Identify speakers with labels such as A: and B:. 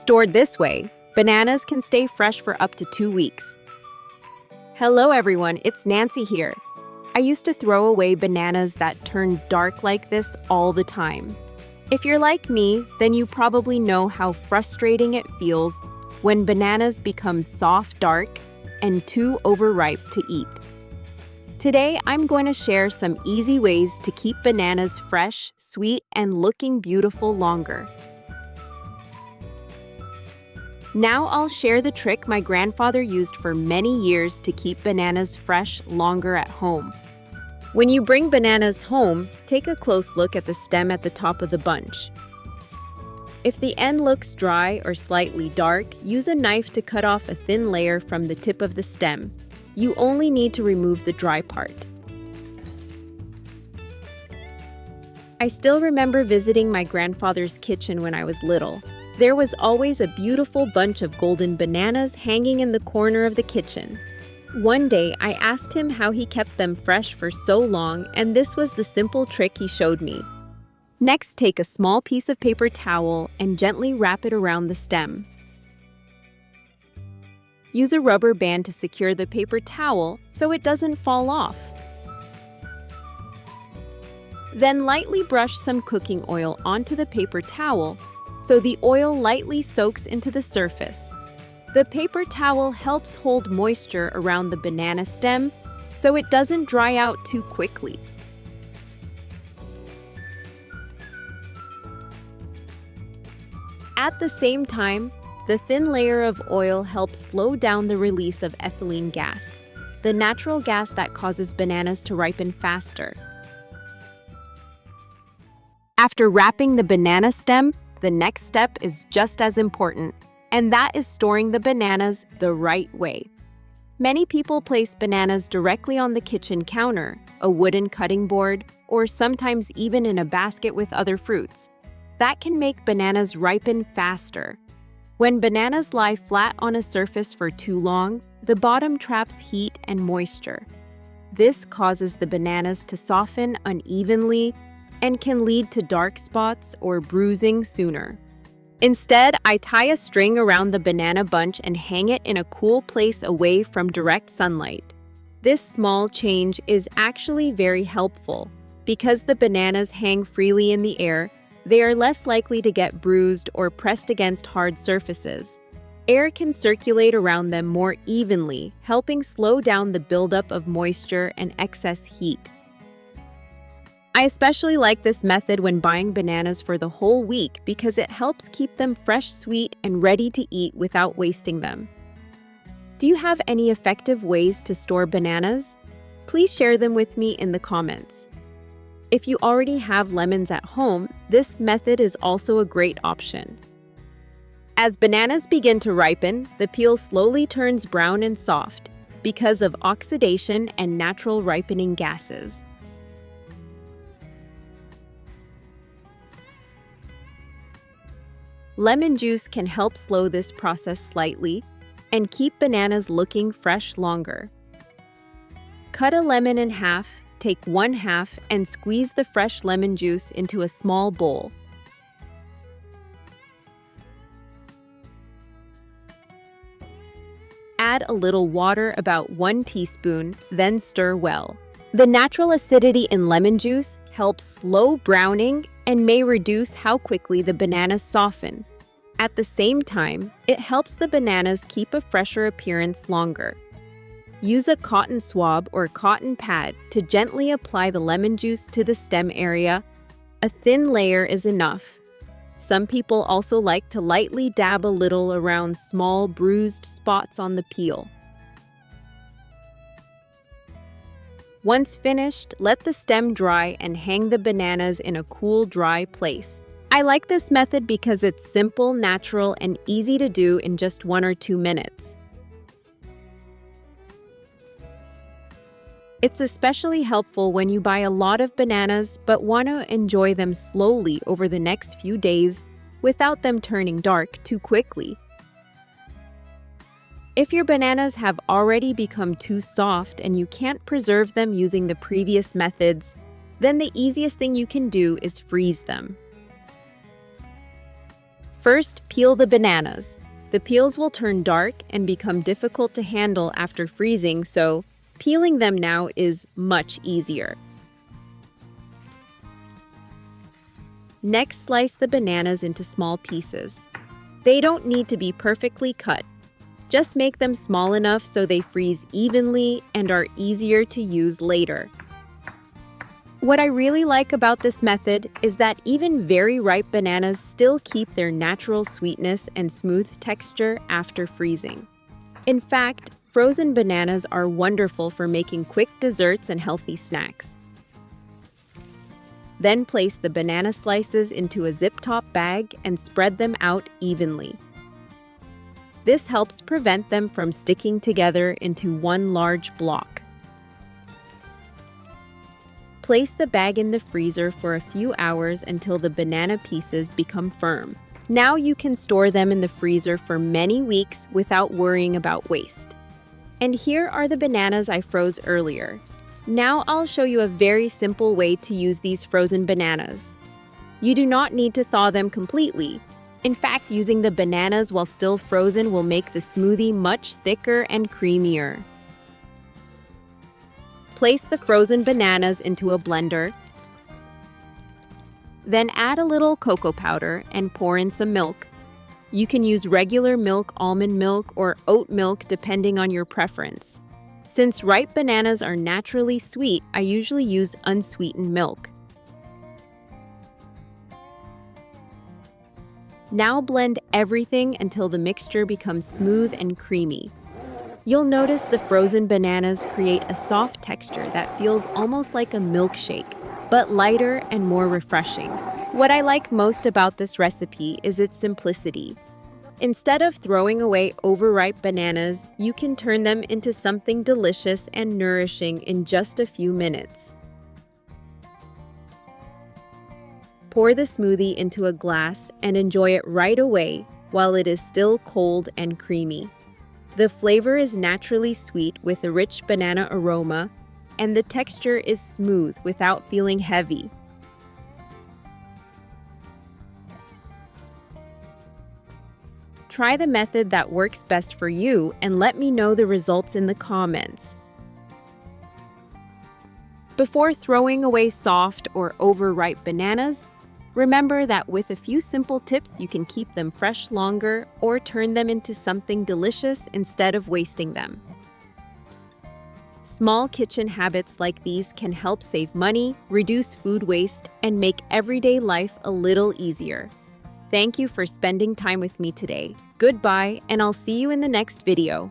A: Stored this way, bananas can stay fresh for up to 2 weeks. Hello everyone, it's Nancy here. I used to throw away bananas that turned dark like this all the time. If you're like me, then you probably know how frustrating it feels when bananas become soft dark and too overripe to eat. Today, I'm going to share some easy ways to keep bananas fresh, sweet, and looking beautiful longer. Now I'll share the trick my grandfather used for many years to keep bananas fresh longer at home. When you bring bananas home, take a close look at the stem at the top of the bunch. If the end looks dry or slightly dark, use a knife to cut off a thin layer from the tip of the stem. You only need to remove the dry part. I still remember visiting my grandfather's kitchen when I was little. There was always a beautiful bunch of golden bananas hanging in the corner of the kitchen. One day, I asked him how he kept them fresh for so long, and this was the simple trick he showed me. Next, take a small piece of paper towel and gently wrap it around the stem. Use a rubber band to secure the paper towel so it doesn't fall off. Then lightly brush some cooking oil onto the paper towel so the oil lightly soaks into the surface. The paper towel helps hold moisture around the banana stem so it doesn't dry out too quickly. At the same time, the thin layer of oil helps slow down the release of ethylene gas, the natural gas that causes bananas to ripen faster. After wrapping the banana stem, the next step is just as important, and that is storing the bananas the right way. Many people place bananas directly on the kitchen counter, a wooden cutting board, or sometimes even in a basket with other fruits. That can make bananas ripen faster. When bananas lie flat on a surface for too long, the bottom traps heat and moisture. This causes the bananas to soften unevenly and can lead to dark spots or bruising sooner. Instead, I tie a string around the banana bunch and hang it in a cool place away from direct sunlight. This small change is actually very helpful. Because the bananas hang freely in the air, they are less likely to get bruised or pressed against hard surfaces. Air can circulate around them more evenly, helping slow down the buildup of moisture and excess heat. I especially like this method when buying bananas for the whole week because it helps keep them fresh, sweet, and ready to eat without wasting them. Do you have any effective ways to store bananas? Please share them with me in the comments. If you already have lemons at home, this method is also a great option. As bananas begin to ripen, the peel slowly turns brown and soft because of oxidation and natural ripening gases. Lemon juice can help slow this process slightly and keep bananas looking fresh longer. Cut a lemon in half. Take 1/2 and squeeze the fresh lemon juice into a small bowl. Add a little water, about 1 teaspoon, then stir well. The natural acidity in lemon juice helps slow browning and may reduce how quickly the bananas soften. At the same time, it helps the bananas keep a fresher appearance longer. Use a cotton swab or cotton pad to gently apply the lemon juice to the stem area. A thin layer is enough. Some people also like to lightly dab a little around small bruised spots on the peel. Once finished, let the stem dry and hang the bananas in a cool, dry place. I like this method because it's simple, natural, and easy to do in just 1 or 2 minutes. It's especially helpful when you buy a lot of bananas but want to enjoy them slowly over the next few days without them turning dark too quickly. If your bananas have already become too soft and you can't preserve them using the previous methods, then the easiest thing you can do is freeze them. First, peel the bananas. The peels will turn dark and become difficult to handle after freezing, so peeling them now is much easier. Next, slice the bananas into small pieces. They don't need to be perfectly cut. Just make them small enough so they freeze evenly and are easier to use later. What I really like about this method is that even very ripe bananas still keep their natural sweetness and smooth texture after freezing. In fact, frozen bananas are wonderful for making quick desserts and healthy snacks. Then place the banana slices into a zip-top bag and spread them out evenly. This helps prevent them from sticking together into one large block. Place the bag in the freezer for a few hours until the banana pieces become firm. Now you can store them in the freezer for many weeks without worrying about waste. And here are the bananas I froze earlier. Now I'll show you a very simple way to use these frozen bananas. You do not need to thaw them completely. In fact, using the bananas while still frozen will make the smoothie much thicker and creamier. Place the frozen bananas into a blender. Then add a little cocoa powder and pour in some milk. You can use regular milk, almond milk, or oat milk depending on your preference. Since ripe bananas are naturally sweet, I usually use unsweetened milk. Now blend everything until the mixture becomes smooth and creamy. You'll notice the frozen bananas create a soft texture that feels almost like a milkshake, but lighter and more refreshing. What I like most about this recipe is its simplicity. Instead of throwing away overripe bananas, you can turn them into something delicious and nourishing in just a few minutes. Pour the smoothie into a glass and enjoy it right away while it is still cold and creamy. The flavor is naturally sweet with a rich banana aroma, and the texture is smooth without feeling heavy. Try the method that works best for you and let me know the results in the comments. Before throwing away soft or overripe bananas, remember that with a few simple tips you can keep them fresh longer or turn them into something delicious instead of wasting them. Small kitchen habits like these can help save money, reduce food waste, and make everyday life a little easier. Thank you for spending time with me today. Goodbye, and I'll see you in the next video.